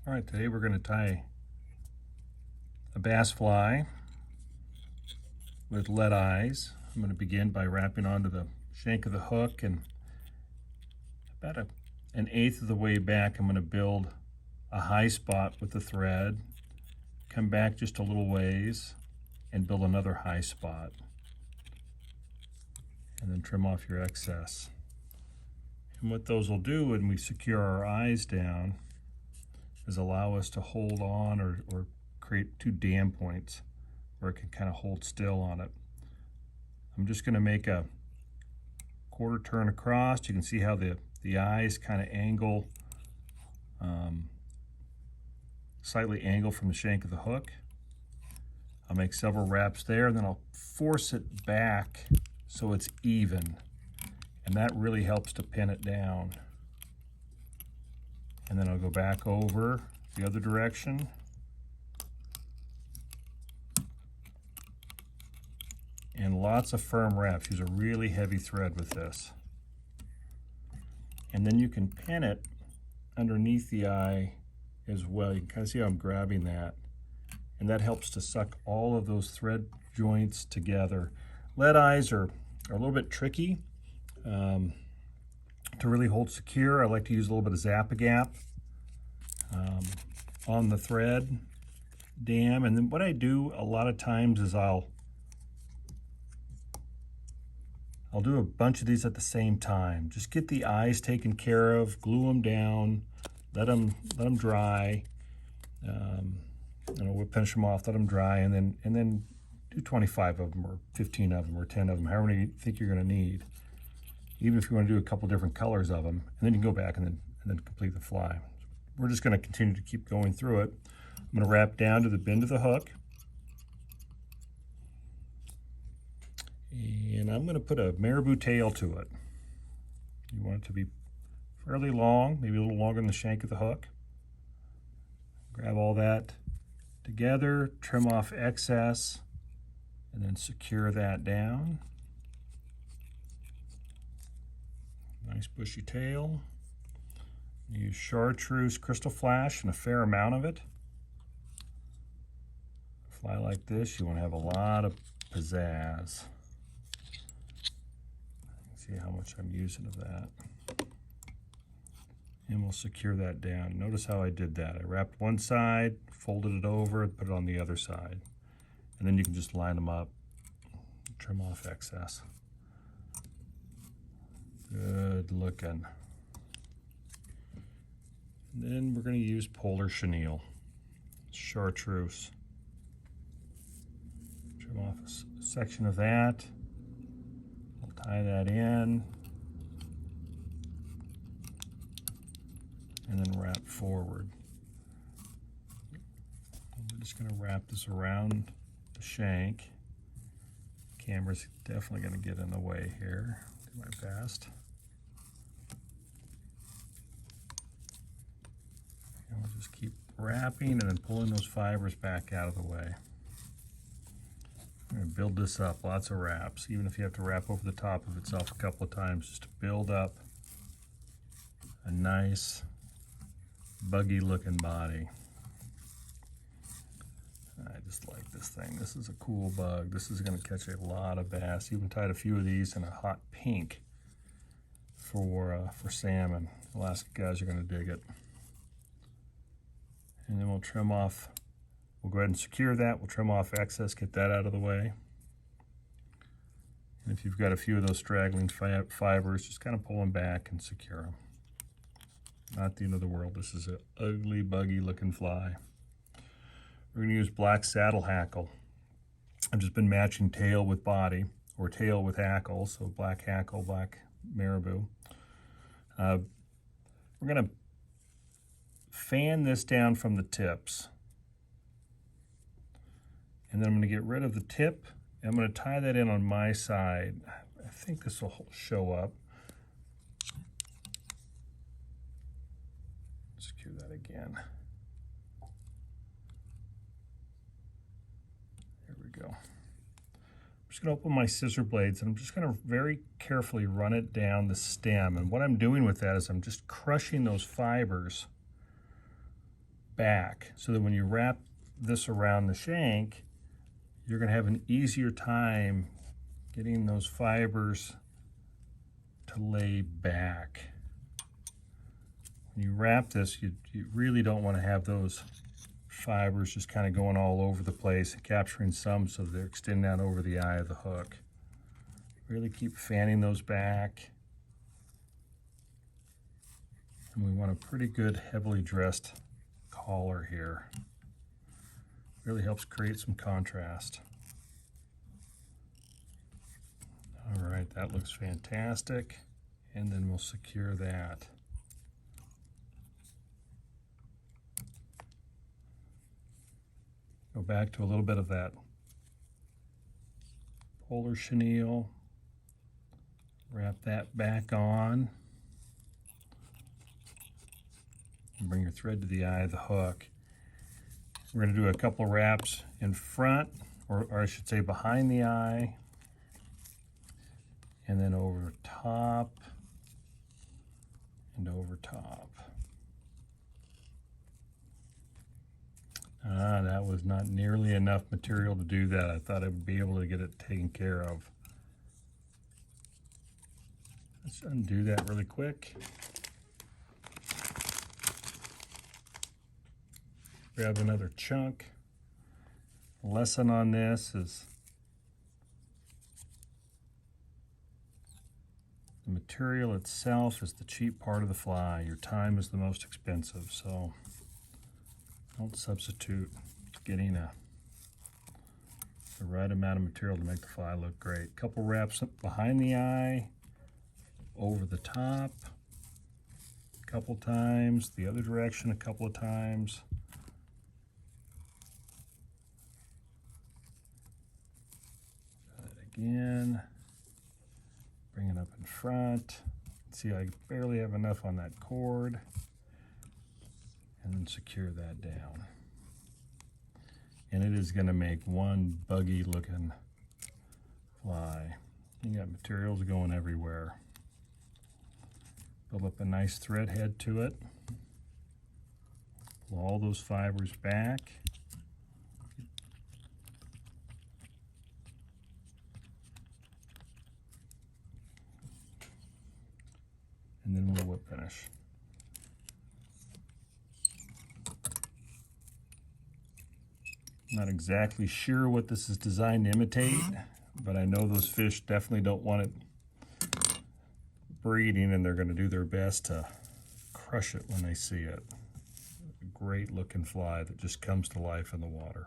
All right, today we're going to tie a bass fly with lead eyes. I'm going to begin by wrapping onto the shank of the hook, and about an eighth of the way back I'm going to build a high spot with the thread, come back just a little ways and build another high spot, and then trim off your excess. And what those will do when we secure our eyes down is allow us to hold on or create two dam points where it can kind of hold still on it. I'm just going to make a quarter turn across. You can see how the eyes kind of angle, slightly angle from the shank of the hook. I'll make several wraps there, and then I'll force it back so it's even, and that really helps to pin it down. And then I'll go back over the other direction. And lots of firm wraps. Use a really heavy thread with this. And then you can pin it underneath the eye as well. You can kind of see how I'm grabbing that. And that helps to suck all of those thread joints together. Lead eyes are a little bit tricky to really hold secure. I like to use a little bit of Zap-A-Gap on the thread dam. And then what I do a lot of times is I'll do a bunch of these at the same time. Just get the eyes taken care of, glue them down, let them dry. We'll finish them off, let them dry, and then do 25 of them, or 15 of them, or 10 of them, however many you think you're going to need. Even if you want to do a couple different colors of them, and then you can go back and then complete the fly. We're just going to continue to keep going through it. I'm going to wrap down to the bend of the hook. And I'm going to put a marabou tail to it. You want it to be fairly long, maybe a little longer than the shank of the hook. Grab all that together, trim off excess, and then secure that down. Nice bushy tail. Use chartreuse crystal flash and a fair amount of it. A fly like this, you want to have a lot of pizzazz. See how much I'm using of that. And we'll secure that down. Notice how I did that. I wrapped one side, folded it over, put it on the other side. And then you can just line them up, trim off excess. Good looking. And then we're going to use polar chenille, chartreuse. Trim off a section of that. I'll tie that in. And then wrap forward. I'm just going to wrap this around the shank. Camera's definitely going to get in the way here. Do my best. And we'll just keep wrapping and then pulling those fibers back out of the way. I'm going to build this up, lots of wraps, even if you have to wrap over the top of itself a couple of times, just to build up a nice buggy looking body. I just like this thing. This is a cool bug. This is going to catch a lot of bass. Even tied a few of these in a hot pink for salmon. Alaska guys are going to dig it. And then we'll trim off. We'll go ahead and secure that. We'll trim off excess, get that out of the way. And if you've got a few of those straggling fibers, just kind of pull them back and secure them. Not the end of the world. This is an ugly, buggy looking fly. We're going to use black saddle hackle. I've just been matching tail with body, or tail with hackle, so black hackle, black marabou. We're going to fan this down from the tips. And then I'm going to get rid of the tip. And I'm going to tie that in on my side. I think this will show up. Secure that again. There we go. I'm just going to open my scissor blades, and I'm just going to very carefully run it down the stem. And what I'm doing with that is I'm just crushing those fibers back so that when you wrap this around the shank, you're going to have an easier time getting those fibers to lay back. When you wrap this, you really don't want to have those fibers just kind of going all over the place and capturing some so they're extending out over the eye of the hook. Really keep fanning those back. And we want a pretty good heavily dressed collar here. Really helps create some contrast. All right, that looks fantastic. And then we'll secure that. Go back to a little bit of that polar chenille. Wrap that back on. And bring your thread to the eye of the hook. We're going to do a couple of wraps in front, or I should say behind the eye, and then over top and over top. That was not nearly enough material to do that. I thought I would be able to get it taken care of. Let's undo that really quick. Grab another chunk. The lesson on this is the material itself is the cheap part of the fly. Your time is the most expensive, so don't substitute getting the right amount of material to make the fly look great. Couple wraps up behind the eye, over the top, a couple times, the other direction a couple of times. Again, bring it up in front. See, I barely have enough on that cord. And then secure that down. And it is going to make one buggy looking fly. You got materials going everywhere. Build up a nice thread head to it. Pull all those fibers back. And then we'll whip finish. Not exactly sure what this is designed to imitate, but I know those fish definitely don't want it breeding, and they're going to do their best to crush it when they see it. A great looking fly that just comes to life in the water.